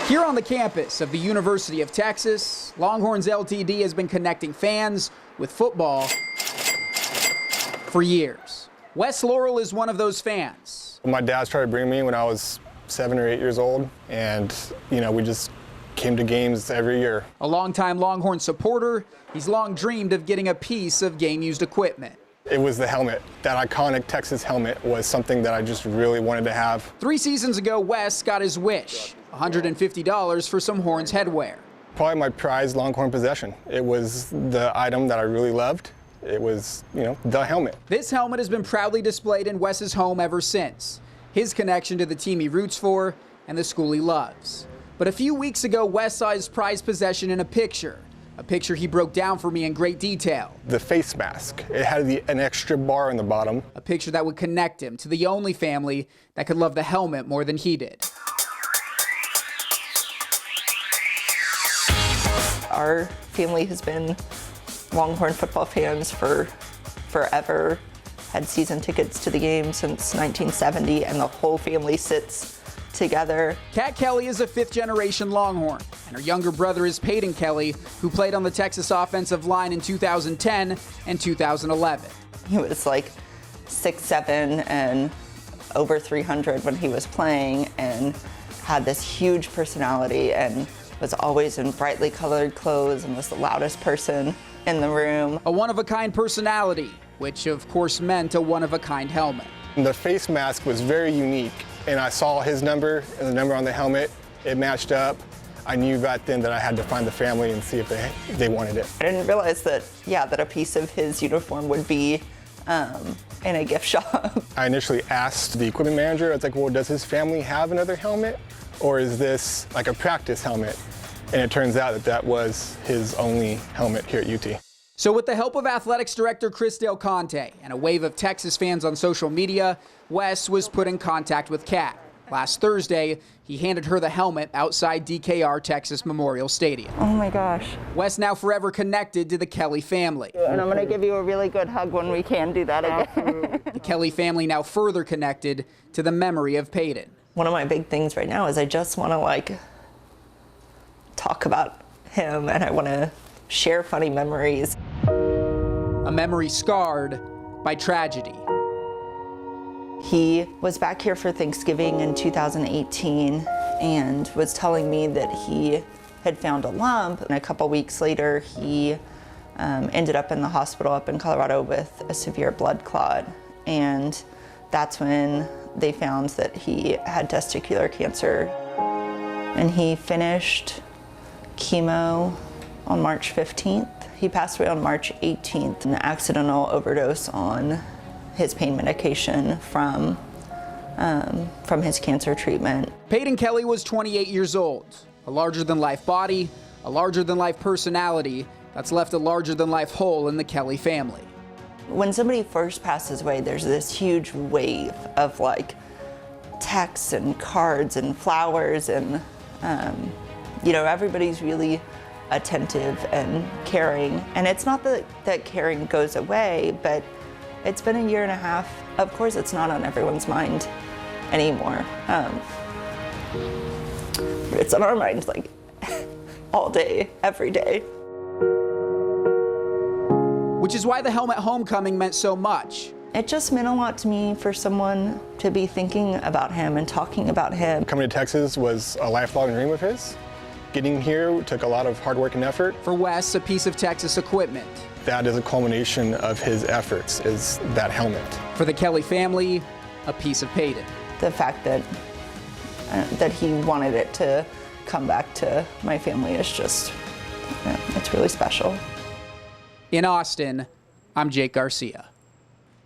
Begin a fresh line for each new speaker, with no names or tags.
Here on the campus of the University of Texas, Longhorns LTD has been connecting fans with football for years. Wes Laurel is one of those fans.
My dad started bringing me when I was 7 or 8 years old, and we just came to games every year.
A longtime Longhorn supporter, he's long dreamed of getting a piece of game-used equipment.
It was the helmet. That iconic Texas helmet was something that I just really wanted to have.
3 seasons ago, Wes got his wish, $150 for some Horns headwear.
Probably my prized Longhorn possession. It was the item that I really loved. It was, the helmet.
This helmet has been proudly displayed in Wes's home ever since. His connection to the team he roots for and the school he loves. But a few weeks ago, Wes saw his prized possession in a picture he broke down for me in great detail.
The face mask. It had an extra bar on the bottom.
A picture that would connect him to the only family that could love the helmet more than he did.
Our family has been Longhorn football fans for forever. Had season tickets to the game since 1970, and the whole family sits together.
Kat Kelley is a 5th-generation Longhorn, and her younger brother is Paden Kelley, who played on the Texas offensive line in 2010 and 2011.
He was like 6'7" and over 300 when he was playing, and had this huge personality, and was always in brightly colored clothes, and was the loudest person in the room.
A one-of-a-kind personality, which of course meant a one-of-a-kind helmet.
The face mask was very unique, and I saw his number and the number on the helmet. It matched up. I knew back then that I had to find the family and see if they wanted it.
I didn't realize that, that a piece of his uniform would be in a gift shop.
I initially asked the equipment manager, I was like, well, does his family have another helmet? Or is this like a practice helmet? And it turns out that was his only helmet here at UT.
So with the help of athletics director Chris Del Conte and a wave of Texas fans on social media, Wes was put in contact with Kat. Last Thursday, he handed her the helmet outside DKR Texas Memorial Stadium.
Oh my gosh.
Wes now forever connected to the Kelley family.
And I'm going to give you a really good hug when we can do that again.
The Kelley family now further connected to the memory of Paden.
One of my big things right now is I just want to talk about him, and I want to share funny memories.
A memory scarred by tragedy.
He was back here for Thanksgiving in 2018 and was telling me that he had found a lump, and a couple weeks later he ended up in the hospital up in Colorado with a severe blood clot, and that's when they found that he had testicular cancer. And he finished chemo on March 15th. He passed away on March 18th, an accidental overdose on his pain medication from his cancer treatment.
Paden Kelley was 28 years old, a larger-than-life body, a larger-than-life personality that's left a larger-than-life hole in the Kelley family.
When somebody first passes away, there's this huge wave of texts and cards and flowers, and everybody's really attentive and caring. And it's not that caring goes away, but it's been 1.5 years. Of course, it's not on everyone's mind anymore. It's on our minds all day, every day.
Which is why the helmet homecoming meant so much.
It just meant a lot to me for someone to be thinking about him and talking about him.
Coming to Texas was a lifelong dream of his. Getting here took a lot of hard work and effort.
For Wes, a piece of Texas equipment.
That is a culmination of his efforts, is that helmet.
For the Kelley family, a piece of Paden.
The fact that he wanted it to come back to my family is just, it's really special.
In Austin, I'm Jake Garcia.